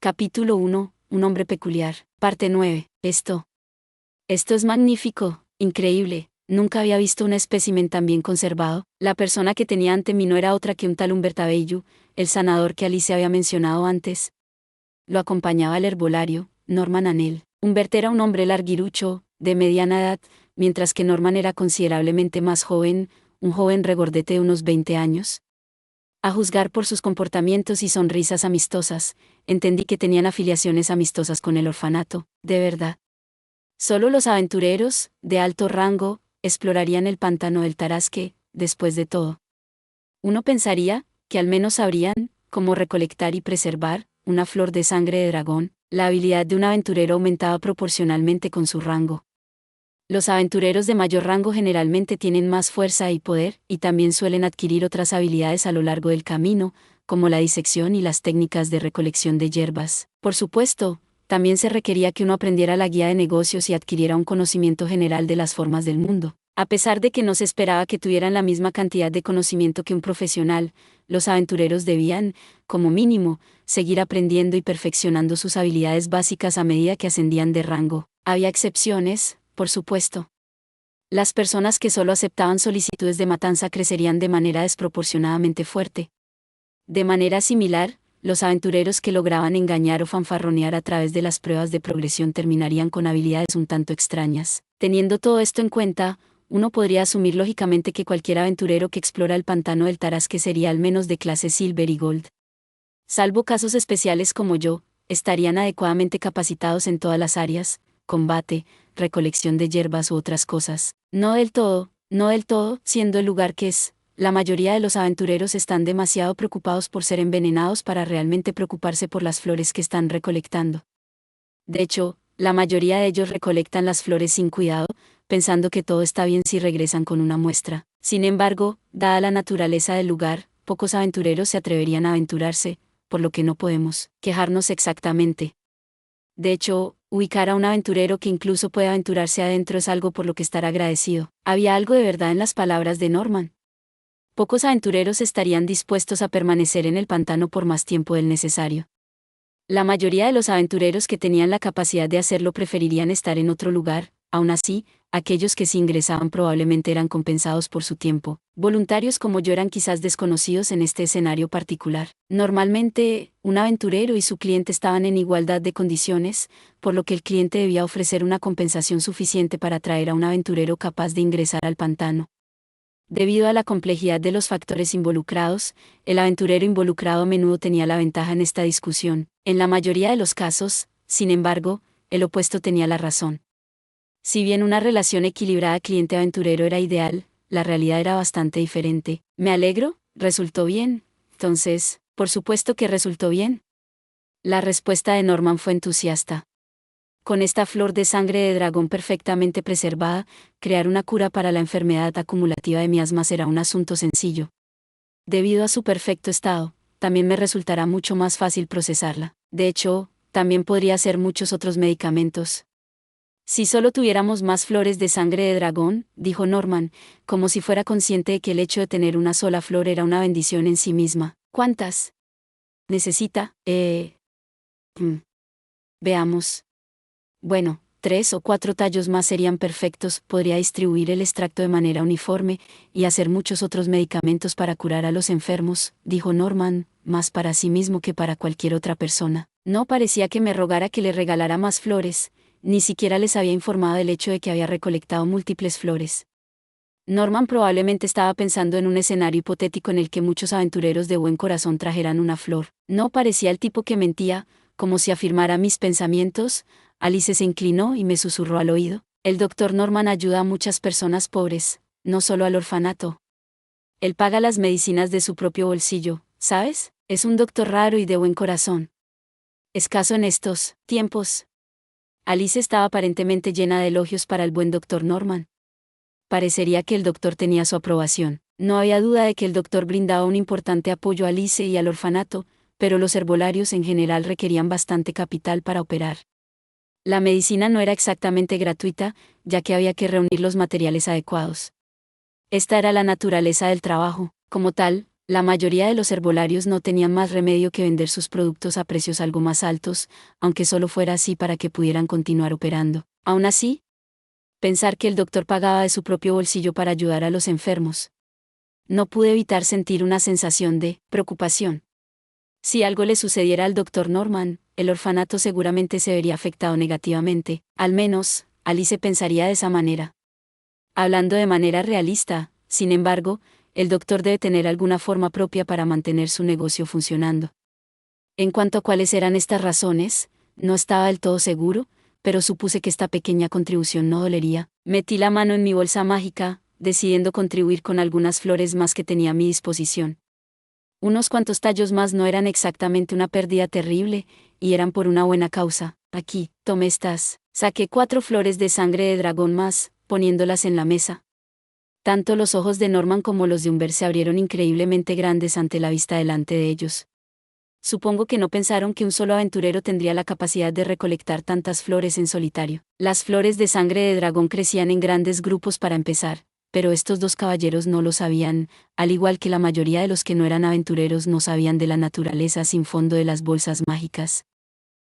Capítulo 1. Un hombre peculiar. Parte 9. Esto es magnífico, increíble. Nunca había visto un espécimen tan bien conservado. La persona que tenía ante mí no era otra que un tal Humberto Bello, el sanador que Alice había mencionado antes. Lo acompañaba el herbolario, Norman Anel. Humbert era un hombre larguirucho, de mediana edad, mientras que Norman era considerablemente más joven, un joven regordete de unos 20 años. A juzgar por sus comportamientos y sonrisas amistosas, entendí que tenían afiliaciones amistosas con el orfanato, de verdad. Solo los aventureros, de alto rango, explorarían el pantano del Tarasque, después de todo. Uno pensaría, que al menos sabrían, cómo recolectar y preservar, una flor de sangre de dragón. La habilidad de un aventurero aumentaba proporcionalmente con su rango. Los aventureros de mayor rango generalmente tienen más fuerza y poder, y también suelen adquirir otras habilidades a lo largo del camino, como la disección y las técnicas de recolección de hierbas. Por supuesto, también se requería que uno aprendiera la guía de negocios y adquiriera un conocimiento general de las formas del mundo. A pesar de que no se esperaba que tuvieran la misma cantidad de conocimiento que un profesional, los aventureros debían, como mínimo, seguir aprendiendo y perfeccionando sus habilidades básicas a medida que ascendían de rango. Había excepciones, por supuesto. Las personas que solo aceptaban solicitudes de matanza crecerían de manera desproporcionadamente fuerte. De manera similar, los aventureros que lograban engañar o fanfarronear a través de las pruebas de progresión terminarían con habilidades un tanto extrañas. Teniendo todo esto en cuenta, uno podría asumir lógicamente que cualquier aventurero que explora el pantano del Tarasque sería al menos de clase Silver y Gold. Salvo casos especiales como yo, estarían adecuadamente capacitados en todas las áreas: combate, recolección de hierbas u otras cosas. No del todo, siendo el lugar que es. La mayoría de los aventureros están demasiado preocupados por ser envenenados para realmente preocuparse por las flores que están recolectando. De hecho, la mayoría de ellos recolectan las flores sin cuidado, pensando que todo está bien si regresan con una muestra. Sin embargo, dada la naturaleza del lugar, pocos aventureros se atreverían a aventurarse, por lo que no podemos quejarnos exactamente. De hecho, ubicar a un aventurero que incluso puede aventurarse adentro es algo por lo que estar agradecido. Había algo de verdad en las palabras de Norman. Pocos aventureros estarían dispuestos a permanecer en el pantano por más tiempo del necesario. La mayoría de los aventureros que tenían la capacidad de hacerlo preferirían estar en otro lugar. Aún así, aquellos que sí ingresaban probablemente eran compensados por su tiempo. Voluntarios como yo eran quizás desconocidos en este escenario particular. Normalmente, un aventurero y su cliente estaban en igualdad de condiciones, por lo que el cliente debía ofrecer una compensación suficiente para atraer a un aventurero capaz de ingresar al pantano. Debido a la complejidad de los factores involucrados, el aventurero involucrado a menudo tenía la ventaja en esta discusión. En la mayoría de los casos, sin embargo, el opuesto tenía la razón. Si bien una relación equilibrada cliente-aventurero era ideal, la realidad era bastante diferente. ¿Me alegro? ¿Resultó bien? Entonces, por supuesto que resultó bien. La respuesta de Norman fue entusiasta. Con esta flor de sangre de dragón perfectamente preservada, crear una cura para la enfermedad acumulativa de miasma será un asunto sencillo. Debido a su perfecto estado, también me resultará mucho más fácil procesarla. De hecho, también podría hacer muchos otros medicamentos. Si solo tuviéramos más flores de sangre de dragón, dijo Norman, como si fuera consciente de que el hecho de tener una sola flor era una bendición en sí misma. ¿Cuántas necesita? Veamos. Bueno, 3 o 4 tallos más serían perfectos. Podría distribuir el extracto de manera uniforme, y hacer muchos otros medicamentos para curar a los enfermos, dijo Norman, más para sí mismo que para cualquier otra persona. No parecía que me rogara que le regalara más flores, ni siquiera les había informado del hecho de que había recolectado múltiples flores. Norman probablemente estaba pensando en un escenario hipotético en el que muchos aventureros de buen corazón trajeran una flor. No parecía el tipo que mentía, como si afirmara mis pensamientos. Alice se inclinó y me susurró al oído: el doctor Norman ayuda a muchas personas pobres, no solo al orfanato. Él paga las medicinas de su propio bolsillo, ¿sabes? Es un doctor raro y de buen corazón. Escaso en estos tiempos. Alice estaba aparentemente llena de elogios para el buen doctor Norman. Parecería que el doctor tenía su aprobación. No había duda de que el doctor brindaba un importante apoyo a Alice y al orfanato, pero los herbolarios en general requerían bastante capital para operar. La medicina no era exactamente gratuita, ya que había que reunir los materiales adecuados. Esta era la naturaleza del trabajo. Como tal, La mayoría de los herbolarios no tenían más remedio que vender sus productos a precios algo más altos, aunque solo fuera así para que pudieran continuar operando. Aún así, pensar que el doctor pagaba de su propio bolsillo para ayudar a los enfermos. No pude evitar sentir una sensación de preocupación. Si algo le sucediera al doctor Norman, el orfanato seguramente se vería afectado negativamente, al menos, Alice pensaría de esa manera. Hablando de manera realista, sin embargo, el doctor debe tener alguna forma propia para mantener su negocio funcionando. En cuanto a cuáles eran estas razones, no estaba del todo seguro, pero supuse que esta pequeña contribución no dolería. Metí la mano en mi bolsa mágica, decidiendo contribuir con algunas flores más que tenía a mi disposición. Unos cuantos tallos más no eran exactamente una pérdida terrible, y eran por una buena causa. Aquí, tomé estas. Saqué 4 flores de sangre de dragón más, poniéndolas en la mesa. Tanto los ojos de Norman como los de Humbert se abrieron increíblemente grandes ante la vista delante de ellos. Supongo que no pensaron que un solo aventurero tendría la capacidad de recolectar tantas flores en solitario. Las flores de sangre de dragón crecían en grandes grupos para empezar, pero estos 2 caballeros no lo sabían, al igual que la mayoría de los que no eran aventureros no sabían de la naturaleza sin fondo de las bolsas mágicas.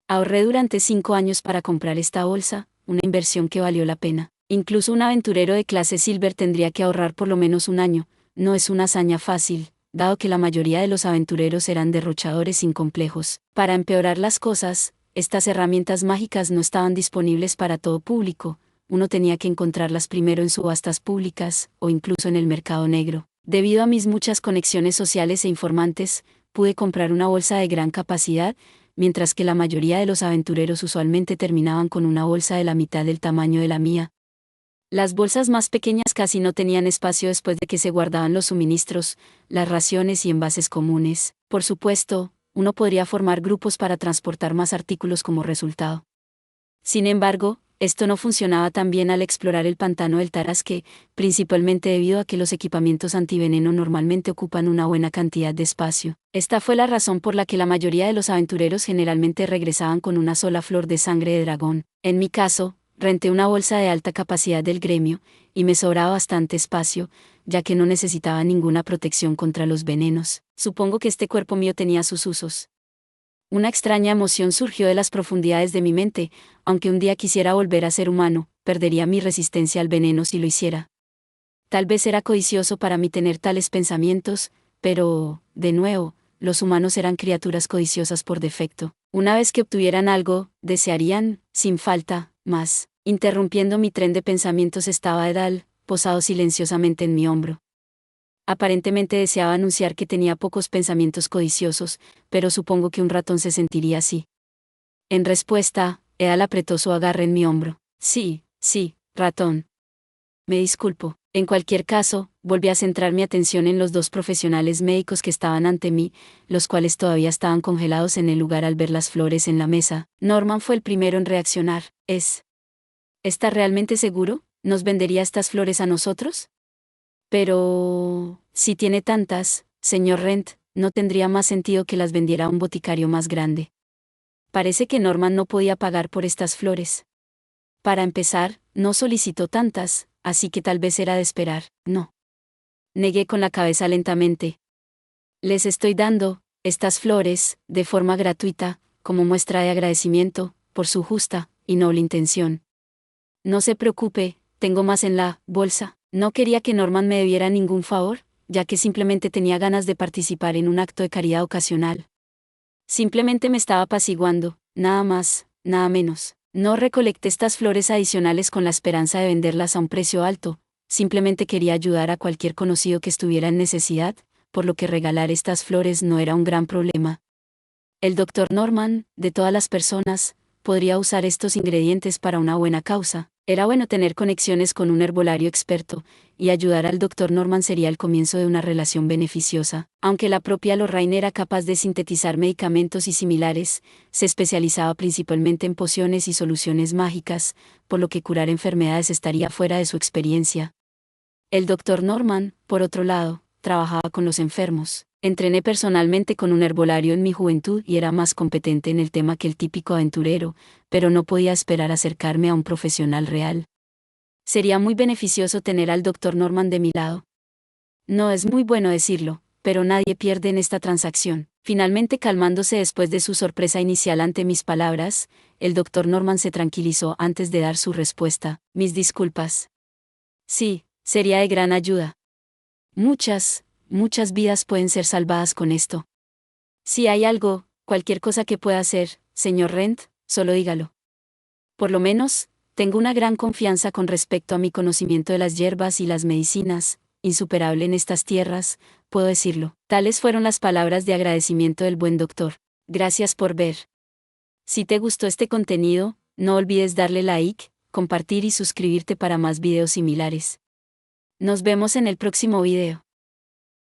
Ahorré durante 5 años para comprar esta bolsa, una inversión que valió la pena. Incluso un aventurero de clase Silver tendría que ahorrar por lo menos un año. No es una hazaña fácil, dado que la mayoría de los aventureros eran derrochadores sin complejos. Para empeorar las cosas, estas herramientas mágicas no estaban disponibles para todo público. Uno tenía que encontrarlas primero en subastas públicas, o incluso en el mercado negro. Debido a mis muchas conexiones sociales e informantes, pude comprar una bolsa de gran capacidad, mientras que la mayoría de los aventureros usualmente terminaban con una bolsa de la mitad del tamaño de la mía. Las bolsas más pequeñas casi no tenían espacio después de que se guardaban los suministros, las raciones y envases comunes. Por supuesto, uno podría formar grupos para transportar más artículos como resultado. Sin embargo, esto no funcionaba tan bien al explorar el pantano del Tarasque, principalmente debido a que los equipamientos antiveneno normalmente ocupan una buena cantidad de espacio. Esta fue la razón por la que la mayoría de los aventureros generalmente regresaban con una sola flor de sangre de dragón. En mi caso, renté una bolsa de alta capacidad del gremio, y me sobraba bastante espacio, ya que no necesitaba ninguna protección contra los venenos. Supongo que este cuerpo mío tenía sus usos. Una extraña emoción surgió de las profundidades de mi mente. Aunque un día quisiera volver a ser humano, perdería mi resistencia al veneno si lo hiciera. Tal vez era codicioso para mí tener tales pensamientos, pero, de nuevo, los humanos eran criaturas codiciosas por defecto. Una vez que obtuvieran algo, desearían, sin falta, más. Interrumpiendo mi tren de pensamientos estaba Edal, posado silenciosamente en mi hombro. Aparentemente deseaba anunciar que tenía pocos pensamientos codiciosos, pero supongo que un ratón se sentiría así. En respuesta, Edal apretó su agarre en mi hombro. Sí, ratón. Me disculpo. En cualquier caso, volví a centrar mi atención en los 2 profesionales médicos que estaban ante mí, los cuales todavía estaban congelados en el lugar al ver las flores en la mesa. Norman fue el primero en reaccionar. ¿Está realmente seguro? ¿Nos vendería estas flores a nosotros? Pero, si tiene tantas, señor Rent, ¿no tendría más sentido que las vendiera a un boticario más grande? Parece que Norman no podía pagar por estas flores. Para empezar, no solicitó tantas, así que tal vez era de esperar. No. Negué con la cabeza lentamente. Les estoy dando estas flores, de forma gratuita, como muestra de agradecimiento, por su justa y noble intención. No se preocupe, tengo más en la bolsa. No quería que Norman me debiera ningún favor, ya que simplemente tenía ganas de participar en un acto de caridad ocasional. Simplemente me estaba apaciguando, nada más, nada menos. No recolecté estas flores adicionales con la esperanza de venderlas a un precio alto, simplemente quería ayudar a cualquier conocido que estuviera en necesidad, por lo que regalar estas flores no era un gran problema. El doctor Norman, de todas las personas, podría usar estos ingredientes para una buena causa. Era bueno tener conexiones con un herbolario experto, y ayudar al doctor Norman sería el comienzo de una relación beneficiosa. Aunque la propia Lorraine era capaz de sintetizar medicamentos y similares, se especializaba principalmente en pociones y soluciones mágicas, por lo que curar enfermedades estaría fuera de su experiencia. El doctor Norman, por otro lado, trabajaba con los enfermos. Entrené personalmente con un herbolario en mi juventud y era más competente en el tema que el típico aventurero, pero no podía esperar acercarme a un profesional real. Sería muy beneficioso tener al doctor Norman de mi lado. No es muy bueno decirlo, pero nadie pierde en esta transacción. Finalmente, calmándose después de su sorpresa inicial ante mis palabras, el doctor Norman se tranquilizó antes de dar su respuesta. Mis disculpas. Sí, sería de gran ayuda. Muchas vidas pueden ser salvadas con esto. Si hay algo, cualquier cosa que pueda hacer, señor Rent, solo dígalo. Por lo menos, tengo una gran confianza con respecto a mi conocimiento de las hierbas y las medicinas, insuperable en estas tierras, puedo decirlo. Tales fueron las palabras de agradecimiento del buen doctor. Gracias por ver. Si te gustó este contenido, no olvides darle like, compartir y suscribirte para más videos similares. Nos vemos en el próximo video.